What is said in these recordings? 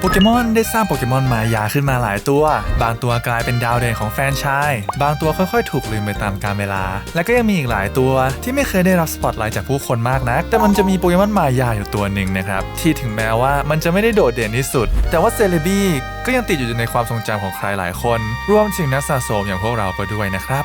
โปเกมอนได้สร้างโปเกมอนมายาขึ้นมาหลายตัวบางตัวกลายเป็นดาวเด่นของแฟรนไชส์บางตัวค่อยๆถูกลืมไปตามกาลเวลาและก็ยังมีอีกหลายตัวที่ไม่เคยได้รับสปอตไลท์จากผู้คนมากนักแต่มันจะมีโปเกมอนมายาอยู่ตัวหนึ่งนะครับที่ถึงแม้ว่ามันจะไม่ได้โดดเด่นที่สุดแต่ว่าเซเลบี้ก็ยังติดอยู่ในความทรงจำของใครหลายคนรวมถึงนักสะสมอย่างพวกเราก็ด้วยนะครับ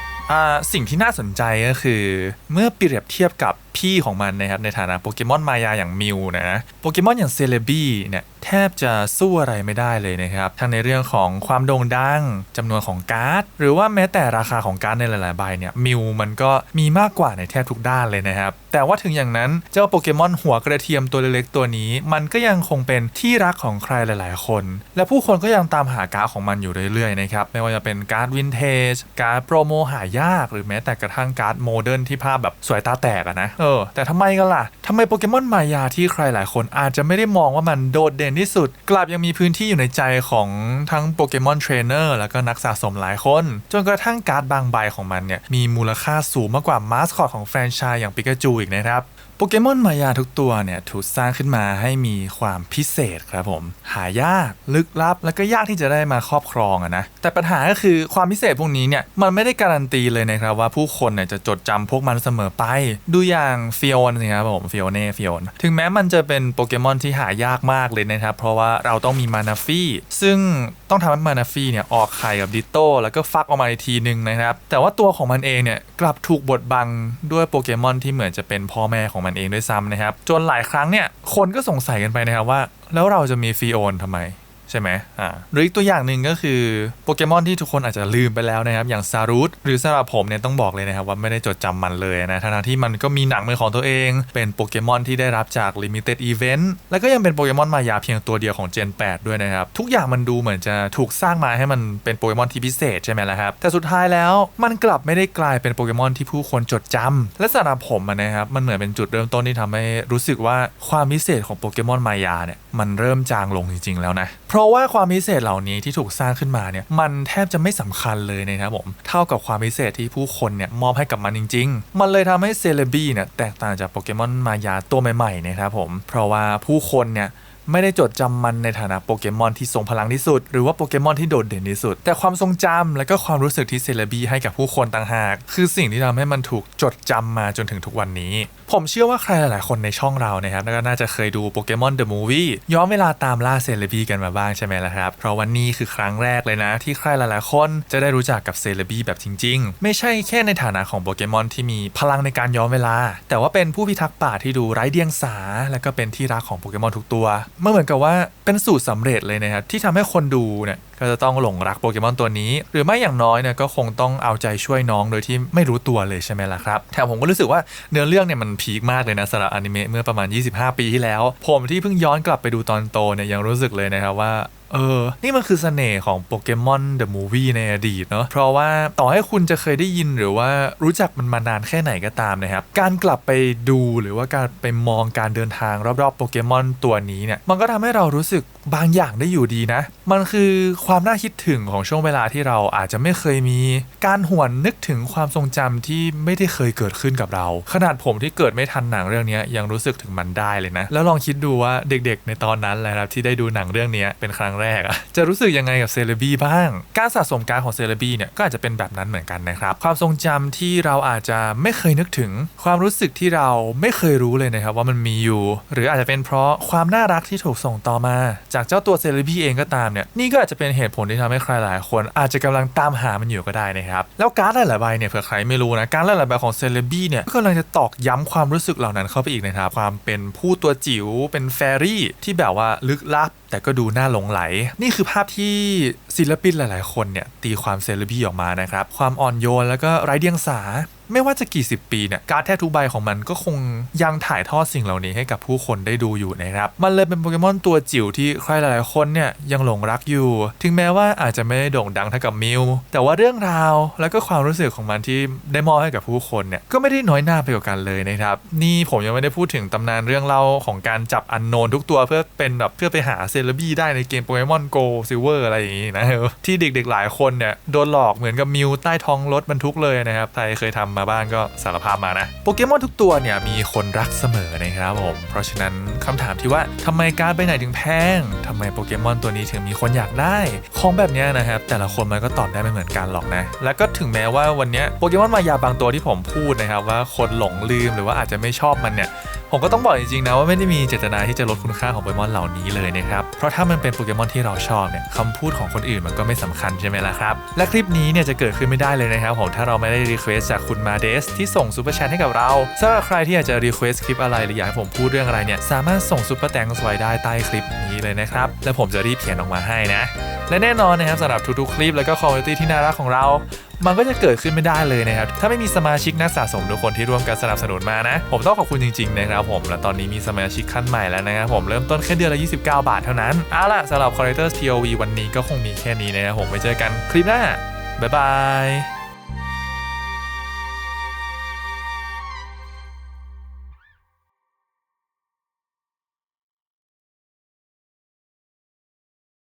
สิ่งที่น่าสนใจก็คือเมื่อเปรียบเทียบกับพี่ของมันนะครับในฐานะโปเกมอนมายาอย่างมิวนะโปเกมอนอย่างเซเลบี้เนี่ยแทบจะสู้อะไรไม่ได้เลยนะครับทั้งในเรื่องของความโด่งดังจำนวนของการ์ดหรือว่าแม้แต่ราคาของการ์ดในหลายๆใบเนี่ยมิวมันก็มีมากกว่าในแทบทุกด้านเลยนะครับแต่ว่าถึงอย่างนั้นเจ้าโปเกมอนหัวกระเทียมตัวเล็กๆตัวนี้มันก็ยังคงเป็นที่รักของใครหลายๆคนและผู้คนก็ยังตามหาการ์ดของมันอยู่เรื่อยๆนะครับไม่ว่าจะเป็นการ์ดวินเทจการ์ดโปรโมหายากหรือแม้แต่กระทั่งการ์ดโมเดิร์นที่ภาพแบบสวยตาแตกนะแต่ทำไมกันล่ะทำไมโปเกมอนมายาที่ใครหลายคนอาจจะไม่ได้มองว่ามันโดดเด่นที่สุดกลับยังมีพื้นที่อยู่ในใจของทั้งโปเกมอนเทรนเนอร์แล้วก็นักสะสมหลายคนจนกระทั่งการ์ดบางใบของมันเนี่ยมีมูลค่าสูงมากกว่ามาสคอตของแฟรนไชส์อย่างปิกาจูอีกนะครับโปเกมอนมายาทุกตัวเนี่ยถูกสร้างขึ้นมาให้มีความพิเศษครับผมหายากลึกลับแล้วก็ยากที่จะได้มาครอบครองนะแต่ปัญหาก็คือความพิเศษพวกนี้เนี่ยมันไม่ได้การันตีเลยนะครับว่าผู้คนเนี่ยจะจดจำพวกมันเสมอไปดูอย่างฟิโอนสิครับผมฟิโอนถึงแม้มันจะเป็นโปเกมอนที่หายากมากเลยนะครับเพราะว่าเราต้องมีมานาฟี่ซึ่งต้องทำให้มานาฟี่เนี่ยออกไข่กับดิโต้แล้วก็ฟักออกมาอีกทีนึงนะครับแต่ว่าตัวของมันเองเนี่ยกลับถูกบดบังด้วยโปเกมอนที่เหมือนจะเป็นพ่อแม่ของมันเองด้วยซ้ำนะครับจนหลายครั้งเนี่ยคนก็สงสัยกันไปนะครับว่าแล้วเราจะมีฟิโอนทำไมใช่ไหมหรืออีกตัวอย่างหนึ่งก็คือโปเกมอนที่ทุกคนอาจจะลืมไปแล้วนะครับอย่างซารุสหรือสำหรับผมเนี่ยต้องบอกเลยนะครับว่าไม่ได้จดจำมันเลยนะทั้งที่มันก็มีหนังเป็นของตัวเองเป็นโปเกมอนที่ได้รับจาก Limited Event แล้วก็ยังเป็นโปเกมอนมายาเพียงตัวเดียวของ Gen 8 ด้วยนะครับทุกอย่างมันดูเหมือนจะถูกสร้างมาให้มันเป็นโปเกมอนที่พิเศษใช่ไหมล่ะครับแต่สุดท้ายแล้วมันกลับไม่ได้กลายเป็นโปเกมอนที่ผู้คนจดจำและสำหรับผมนะครับมันเหมือนเป็นจุดเริ่มต้นที่ทำให้รู้สึกว่าความพิเศษของโปเกมอนมายาเนี่ยมันเริ่มจางลงจริงๆแล้วนะเพราะว่าความพิเศษเหล่านี้ที่ถูกสร้างขึ้นมาเนี่ยมันแทบจะไม่สำคัญเลยนะครับผมเท่ากับความพิเศษที่ผู้คนเนี่ยมอบให้กับมันจริงๆมันเลยทำให้เซเลบี้เนี่ยแตกต่างจากโปเกมอนมายาตัวใหม่ๆนะครับผมเพราะว่าผู้คนเนี่ยไม่ได้จดจำมันในฐานะโปเกมอนที่ทรงพลังที่สุดหรือว่าโปเกมอนที่โดดเด่นที่สุดแต่ความทรงจำและก็ความรู้สึกที่เซเลบี้ให้กับผู้คนต่างหากคือสิ่งที่ทำให้มันถูกจดจำมาจนถึงทุกวันนี้ผมเชื่อว่าใครหลายๆคนในช่องเรานะครับก็น่าจะเคยดูโปเกมอนเดอะมูฟวี่ย้อนเวลาตามล่าเซเลบี้กันมาบ้างใช่ไหมล่ะครับเพราะวันนี้คือครั้งแรกเลยนะที่ใครหลายๆคนจะได้รู้จักกับเซเลบี้แบบจริงๆไม่ใช่แค่ในฐานะของโปเกมอนที่มีพลังในการย้อนเวลาแต่ว่าเป็นผู้พิทักษ์ป่าที่ดูไร้เดียงสาและก็เป็นที่รักของโปเกมอนทุกตัวเหมือนกับว่าเป็นสูตรสำเร็จเลยนะครับที่ทำให้คนดูเนี่ยก็จะต้องหลงรักโปเกมอนตัวนี้หรือไม่อย่างน้อยเนี่ยก็คงต้องเอาใจช่วยน้องโดยที่ไม่รู้ตัวเลยใช่ไหมล่ะครับแต่ผมก็รู้สึกว่าเนื้อเรื่องเนี่ยมันพีคมากเลยนะสำหรับอนิเมะเมื่อประมาณ25 ปีที่แล้วผมที่เพิ่งย้อนกลับไปดูตอนโตเนี่ยยังรู้สึกเลยนะครับว่านี่มันคือเสน่ห์ของโปเกมอนเดอะมูฟวี่ในอดีตเนาะเพราะว่าต่อให้คุณจะเคยได้ยินหรือว่ารู้จักมันมานานแค่ไหนก็ตามนะครับการกลับไปดูหรือว่าการไปมองการเดินทางรอบๆโปเกมอนตัวนี้เนี่ยมันก็ทำให้เรารู้สึกบางอย่างได้อยู่ดีนะมันคือความน่าคิดถึงของช่วงเวลาที่เราอาจจะไม่เคยมีการหวนนึกถึงความทรงจำที่ไม่ได้เคยเกิดขึ้นกับเราขนาดผมที่เกิดไม่ทันหนังเรื่องนี้ยังรู้สึกถึงมันได้เลยนะแล้วลองคิดดูว่าเด็กๆในตอนนั้นแหละครับที่ได้ดูหนังเรื่องนี้เป็นครั้งแรกจะรู้สึกยังไงกับเซเลบี้บ้างการสะสมการ์ดของเซเลบี้เนี่ยก็อาจจะเป็นแบบนั้นเหมือนกันนะครับความทรงจำที่เราอาจจะไม่เคยนึกถึงความรู้สึกที่เราไม่เคยรู้เลยนะครับว่ามันมีอยู่หรืออาจจะเป็นเพราะความน่ารักที่ถูกส่งต่อมาจากเจ้าตัวเซเลบี้เองก็ตามเนี่ยนี่ก็อาจจะเป็นเหตุผลที่ทำให้ใครหลายคนอาจจะกำลังตามหามันอยู่ก็ได้นะครับแล้วการ์ดหลายๆใบเนี่ยเผื่อใครไม่รู้นะการ์ดหลายๆใบของเซเลบี้เนี่ยก็กำลังจะตอกย้ำความรู้สึกเหล่านั้นเข้าไปอีกนะครับความเป็นผู้ตัวจิ๋วเป็นแฟรี่ที่แบบว่าลึกลับแต่ก็ดูน่าหลงไหลนี่คือภาพที่ศิลปินหลายๆคนเนี่ยตีความเซเลบี้ออกมานะครับความอ่อนโยนแล้วก็ไร้เดียงสาไม่ว่าจะกี่สิบปีเนี่ยการ์ดแทบทุกใบของมันก็คงยังถ่ายทอดสิ่งเหล่านี้ให้กับผู้คนได้ดูอยู่นะครับมันเลยเป็นโปเกมอนตัวจิ๋วที่ใครหลายๆคนเนี่ยยังหลงรักอยู่ถึงแม้ว่าอาจจะไม่ได้โด่งดังเท่ากับมิวแต่ว่าเรื่องราวแล้วก็ความรู้สึกของมันที่ได้มอบให้กับผู้คนเนี่ยก็ไม่ได้น้อยหน้าไปกว่ากันเลยนะครับนี่ผมยังไม่ได้พูดถึงตำนานเรื่องเล่าของการจับอันโนนทุกตัวเพื่อไปหาเซเลบี้ได้ในเกมโปเกมอนโกซิลเวอร์อะไรอย่างงี้นะที่เด็กๆหลายคนเนี่ยโดนหลอกเหมือนกับมิวใต้ท้องรถบรรทุกเลยนะครับใครเคยทำ ำมาบ้างก็สารภาพมานะโปเกมอนทุกตัวเนี่ยมีคนรักเสมอนะครับผมเพราะฉะนั้นคำถามที่ว่าทำไมการไปไหนถึงแพงทำไมโปเกมอนตัวนี้ถึงมีคนอยากได้ของแบบนี้นะครับแต่ละคนมันก็ตอบได้ไม่เหมือนกันหรอกนะแล้วก็ถึงแม้ว่าวันนี้โปเกมอนมายาบางตัวที่ผมพูดนะครับว่าคนหลงลืมหรือว่าอาจจะไม่ชอบมันเนี่ยผมก็ต้องบอกจริงๆนะว่าไม่ได้มีเจตนาที่จะลดคุณค่าของโปเกมอนเหล่านี้เลยนะครับเพราะถ้ามันเป็นโปเกมอนที่เราชอบเนี่ยคำพูดของคนอื่นมันก็ไม่สำคัญใช่ไหมล่ะครับและคลิปนี้เนี่ยจะเกิดขึ้นไม่ได้เลยนะครับผมถ้าเราไม่ได้รีเควสจากคุณมาเดสที่ส่งซูเปอร์แชทให้กับเราสำหรับใครที่อยากจะรีเควสคลิปอะไรหรืออยากให้ผมพูดเรื่องอะไรเนี่ยสามารถส่งซูเปอร์แตงค์ไว้ได้ใต้คลิปนี้เลยนะครับและผมจะรีบเขียนออกมาให้นะและแน่นอนนะครับสำหรับทุกๆคลิปแล้วก็คอมมูนิตี้ที่น่ารักของเรามันก็จะเกิดขึ้นไม่ได้เลยนะครับถ้าไม่มีสมาชิกนักสะสมทุกคนที่ร่วมกันสนับสนุนมานะผมต้องขอบคุณจริงๆนะครับผมและตอนนี้มีสมาชิกขั้นใหม่แล้วนะครับผมเริ่มต้นแค่เดือนละ29 บาทเท่านั้นเอาล่ะสำหรับ Collectors POV วันนี้ก็คงมีแค่นี้นะครับผมไว้เจอกันคลิปหน้าบ๊ายบาย